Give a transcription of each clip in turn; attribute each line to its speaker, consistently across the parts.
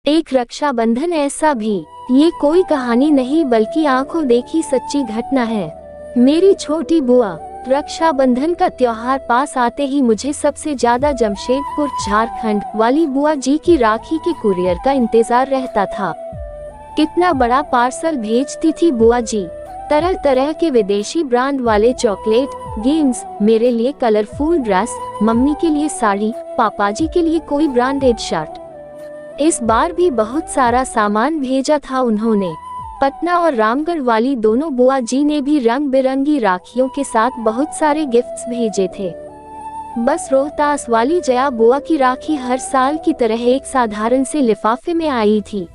Speaker 1: एक रक्षाबंधन ऐसा भी। ये कोई कहानी नहीं बल्कि आंखों देखी सच्ची घटना है। मेरी छोटी बुआ। रक्षाबंधन का त्योहार पास आते ही मुझे सबसे ज्यादा जमशेदपुर झारखंड वाली बुआ जी की राखी के कुरियर का इंतजार रहता था। कितना बड़ा पार्सल भेजती थी बुआ जी। तरह तरह के विदेशी ब्रांड वाले चॉकलेट, गेम्स, मेरे लिए कलरफुल ड्रेस, मम्मी के लिए साड़ी, पापा जी के लिए कोई ब्रांडेड शर्ट। इस बार भी बहुत सारा सामान भेजा था उन्होंने। पटना और रामगढ़ वाली दोनों बुआ जी ने भी रंग बिरंगी राखियों के साथ बहुत सारे गिफ्ट्स भेजे थे। बस रोहतास वाली जया बुआ की राखी हर साल की तरह एक साधारण से लिफाफे में आई थी।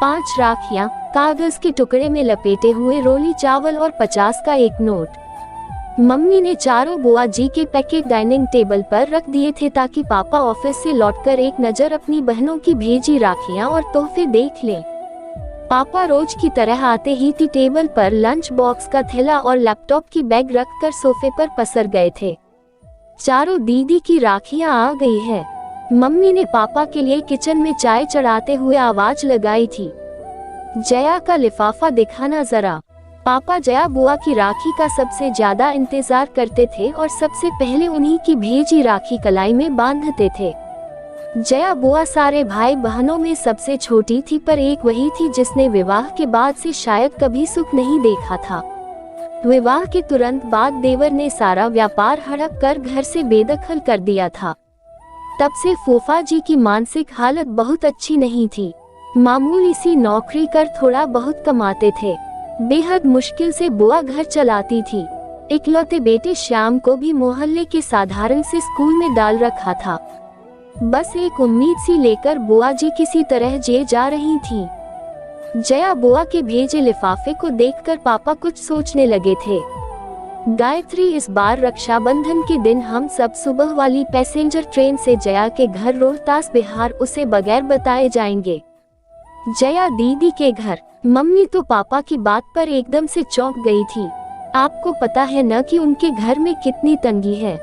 Speaker 1: 5 राखियां, कागज के टुकड़े में लपेटे हुए रोली चावल और 50 का एक नोट। मम्मी ने चारों बुआ जी के पैकेट डाइनिंग टेबल पर रख दिए थे ताकि पापा ऑफिस से लौटकर एक नज़र अपनी बहनों की भेजी राखियां और तोहफे देख लें। पापा रोज की तरह आते ही टी टेबल पर लंच बॉक्स का थैला और लैपटॉप की बैग रखकर सोफे पर पसर गए थे। चारों दीदी की राखियां आ गई है। मम्मी ने पापा के लिए किचन में चाय चढ़ाते हुए आवाज लगाई थी, जया का लिफाफा दिखाना जरा। पापा जया बुआ की राखी का सबसे ज्यादा इंतजार करते थे और सबसे पहले उन्हीं की भेजी राखी कलाई में बांधते थे। जया बुआ सारे भाई बहनों में सबसे छोटी थी, पर एक वही थी जिसने विवाह के बाद से शायद कभी सुख नहीं देखा था। विवाह के तुरंत बाद देवर ने सारा व्यापार हड़प कर घर से बेदखल कर दिया था। तब से फूफा जी की मानसिक हालत बहुत अच्छी नहीं थी। मामूली सी नौकरी कर थोड़ा बहुत कमाते थे। बेहद मुश्किल से बुआ घर चलाती थी। इकलौते बेटे श्याम को भी मोहल्ले के साधारण से स्कूल में डाल रखा था। बस एक उम्मीद सी लेकर बुआ जी किसी तरह जे जा रही थी। जया बुआ के भेजे लिफाफे को देखकर पापा कुछ सोचने लगे थे। गायत्री, इस बार रक्षाबंधन के दिन हम सब सुबह वाली पैसेंजर ट्रेन से जया के घर रोहतास बिहार उसे बगैर बताए जाएंगे। जया दीदी के घर। मम्मी तो पापा की बात पर एकदम से चौंक गई थी। आपको पता है न कि उनके घर में कितनी तंगी है।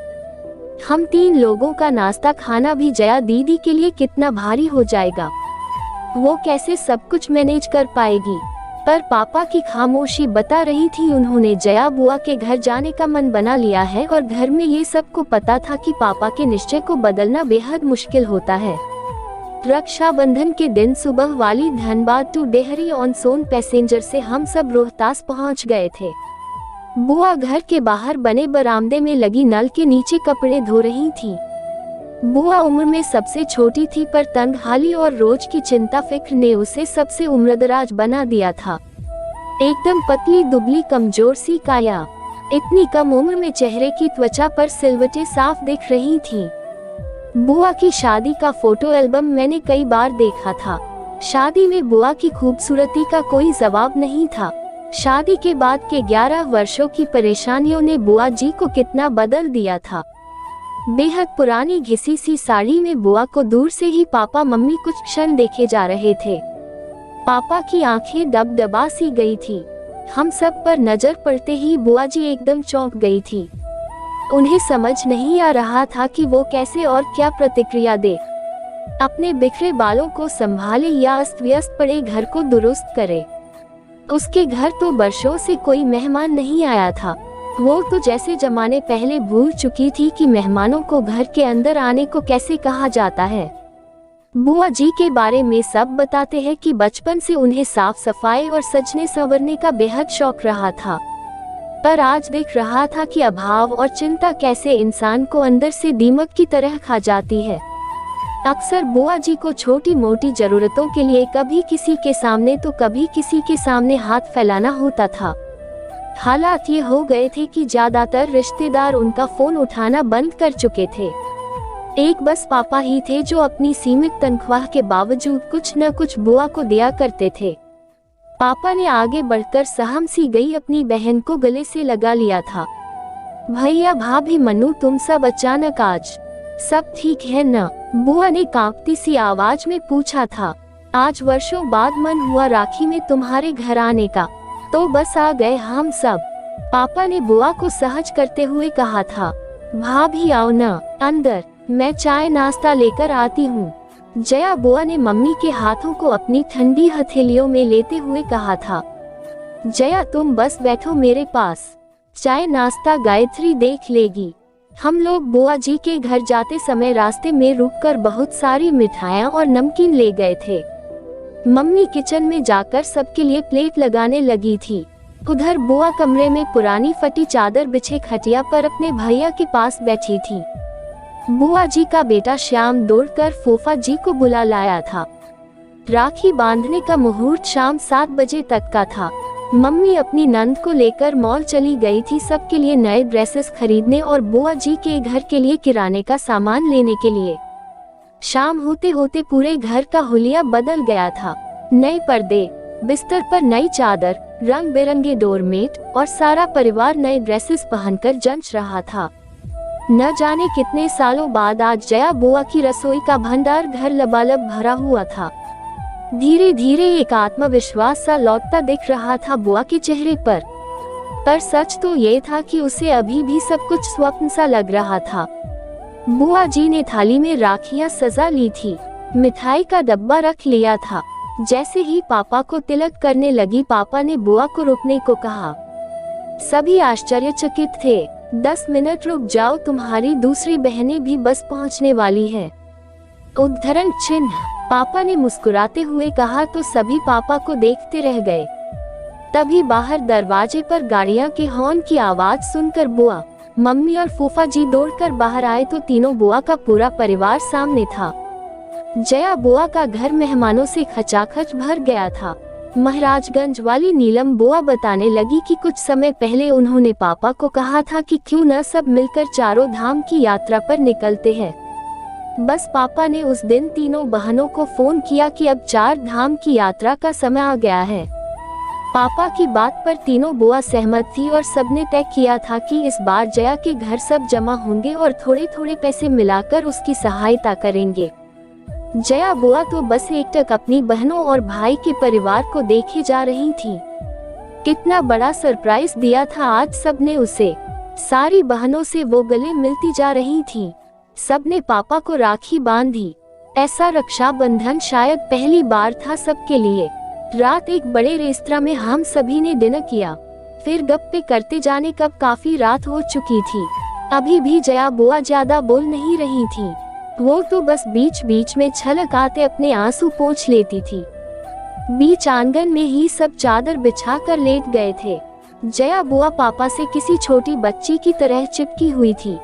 Speaker 1: हम 3 लोगों का नाश्ता खाना भी जया दीदी के लिए कितना भारी हो जाएगा। वो कैसे सब कुछ मैनेज कर पाएगी। पर पापा की खामोशी बता रही थी उन्होंने जया बुआ के घर जाने का मन बना लिया है और घर में ये सबको पता था कि पापा के निश्चय को बदलना बेहद मुश्किल होता है। रक्षाबंधन के दिन सुबह वाली Dhanbad to Dehri on Sone passenger से हम सब रोहतास पहुंच गए थे। बुआ घर के बाहर बने बरामदे में लगी नल के नीचे कपड़े धो रही थी। बुआ उम्र में सबसे छोटी थी, पर तंगहाली और रोज की चिंता फिक्र ने उसे सबसे उम्रदराज बना दिया था। एकदम पतली दुबली कमजोर सी काया। इतनी कम उम्र में चेहरे की त्वचा पर सिलवटें साफ दिख रही थीं। बुआ की शादी का फोटो एल्बम मैंने कई बार देखा था। शादी में बुआ की खूबसूरती का कोई जवाब नहीं था। शादी के बाद के 11 वर्षों की परेशानियों ने बुआ जी को कितना बदल दिया था। बेहद पुरानी घिसी सी साड़ी में बुआ को दूर से ही पापा मम्मी कुछ क्षण देखे जा रहे थे। पापा की आंखें दबदबा सी गई थी। हम सब पर नजर पड़ते ही बुआ जी एकदम चौंक गई थी। उन्हें समझ नहीं आ रहा था कि वो कैसे और क्या प्रतिक्रिया दे। अपने बिखरे बालों को संभाले या अस्त व्यस्त पड़े घर को दुरुस्त करे। उसके घर तो वर्षों से कोई मेहमान नहीं आया था। वो तो जैसे जमाने पहले भूल चुकी थी कि मेहमानों को घर के अंदर आने को कैसे कहा जाता है। बुआ जी के बारे में सब बताते हैं कि बचपन से उन्हें साफ सफाई और सजने संवरने का बेहद शौक रहा था, पर आज दिख रहा था कि अभाव और चिंता कैसे इंसान को अंदर से दीमक की तरह खा जाती है। अक्सर बुआ जी को छोटी मोटी जरूरतों के लिए कभी किसी के सामने तो कभी किसी के सामने हाथ फैलाना होता था। हालात ये हो गए थे कि ज्यादातर रिश्तेदार उनका फोन उठाना बंद कर चुके थे। एक बस पापा ही थे जो अपनी सीमित तनख्वाह के बावजूद कुछ न कुछ बुआ को दिया करते थे। पापा ने आगे बढ़कर सहम सी गई अपनी बहन को गले से लगा लिया था। भैया भाभी मनु, तुम सब अचानक आज सब ठीक है न? बुआ ने कांपती सी आवाज में पूछा था। आज वर्षों बाद मन हुआ राखी में तुम्हारे घर आने का, तो बस आ गए हम सब। पापा ने बुआ को सहज करते हुए कहा था। भाभी आओ न अंदर, मैं चाय नाश्ता लेकर आती हूँ। जया बुआ ने मम्मी के हाथों को अपनी ठंडी हथेलियों में लेते हुए कहा था, जया तुम बस बैठो मेरे पास, चाय नाश्ता गायत्री देख लेगी। हम लोग बुआ जी के घर जाते समय रास्ते में रुककर बहुत सारी मिठाइयाँ और नमकीन ले गए थे। मम्मी किचन में जाकर सबके लिए प्लेट लगाने लगी थी। उधर बुआ कमरे में पुरानी फटी चादर बिछे खटिया पर अपने भैया के पास बैठी थी। बुआ जी का बेटा श्याम दौड़कर फूफा जी को बुला लाया था। राखी बांधने का मुहूर्त शाम 7 बजे तक का था। मम्मी अपनी नंद को लेकर मॉल चली गई थी सबके लिए नए ड्रेसेस खरीदने और बुआ जी के घर के लिए किराने का सामान लेने के लिए। शाम होते होते पूरे घर का हुलिया बदल गया था। नए पर्दे, बिस्तर पर नई चादर, रंग बिरंगे डोरमेट और सारा परिवार नए ड्रेसेस पहनकर जंच रहा था। न जाने कितने सालों बाद आज जया बुआ की रसोई का भंडार घर लबालब भरा हुआ था। धीरे धीरे एक आत्मविश्वास सा लौटता दिख रहा था बुआ के चेहरे पर सच तो ये था कि उसे अभी भी सब कुछ स्वप्न सा लग रहा था। बुआ जी ने थाली में राखियां सजा ली थी, मिठाई का डब्बा रख लिया था। जैसे ही पापा को तिलक करने लगी, पापा ने बुआ को रुकने को कहा। सभी आश्चर्यचकित थे। 10 मिनट रुक जाओ, तुम्हारी दूसरी बहनें भी बस पहुंचने वाली हैं। उद्धरण चिन्ह, पापा ने मुस्कुराते हुए कहा तो सभी पापा को देखते रह गए। तभी बाहर दरवाजे पर गाड़ियां के हॉर्न की आवाज सुनकर बुआ, मम्मी और फूफा जी दौड़कर बाहर आए तो तीनों बुआ का पूरा परिवार सामने था। जया बुआ का घर मेहमानों से खचाखच भर गया था। महाराजगंज वाली नीलम बुआ बताने लगी कि कुछ समय पहले उन्होंने पापा को कहा था कि क्यों न सब मिलकर चारों धाम की यात्रा पर निकलते हैं। बस पापा ने उस दिन तीनों बहनों को फोन किया कि अब 4 धाम की यात्रा का समय आ गया है। पापा की बात पर तीनों बुआ सहमत थी और सबने तय किया था कि इस बार जया के घर सब जमा होंगे और थोड़े थोड़े पैसे मिलाकर उसकी सहायता करेंगे। जया बुआ तो बस एकटक अपनी बहनों और भाई के परिवार को देखे जा रही थी। कितना बड़ा सरप्राइज दिया था आज सबने उसे। सारी बहनों से वो गले मिलती जा रही थी। सबने पापा को राखी बांधी। ऐसा रक्षाबंधन शायद पहली बार था सबके लिए। रात एक बड़े रेस्तरां में हम सभी ने डिनर किया। फिर गप्पे करते जाने कब काफी रात हो चुकी थी। अभी भी जया बुआ ज्यादा बोल नहीं रही थी। वो तो बस बीच बीच में छलक आते अपने आंसू पोंछ लेती थी। बीच आंगन में ही सब चादर बिछा कर लेट गए थे। जया बुआ पापा से किसी छोटी बच्ची की तरह चिपकी हुई थी,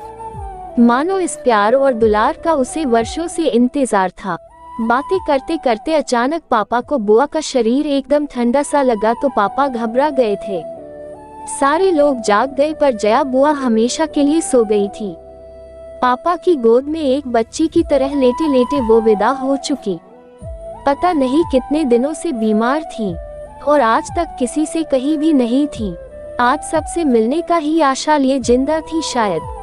Speaker 1: मानो इस प्यार और दुलार का उसे वर्षों से इंतजार था। बातें करते करते अचानक पापा को बुआ का शरीर एकदम ठंडा सा लगा तो पापा घबरा गए थे। सारे लोग जाग गए पर जया बुआ हमेशा के लिए सो गई थी। पापा की गोद में एक बच्ची की तरह लेटे लेटे वो विदा हो चुकी। पता नहीं कितने दिनों से बीमार थी और आज तक किसी से कहीं भी नहीं थी। आज सबसे मिलने का ही आशा लिए जिंदा थी शायद।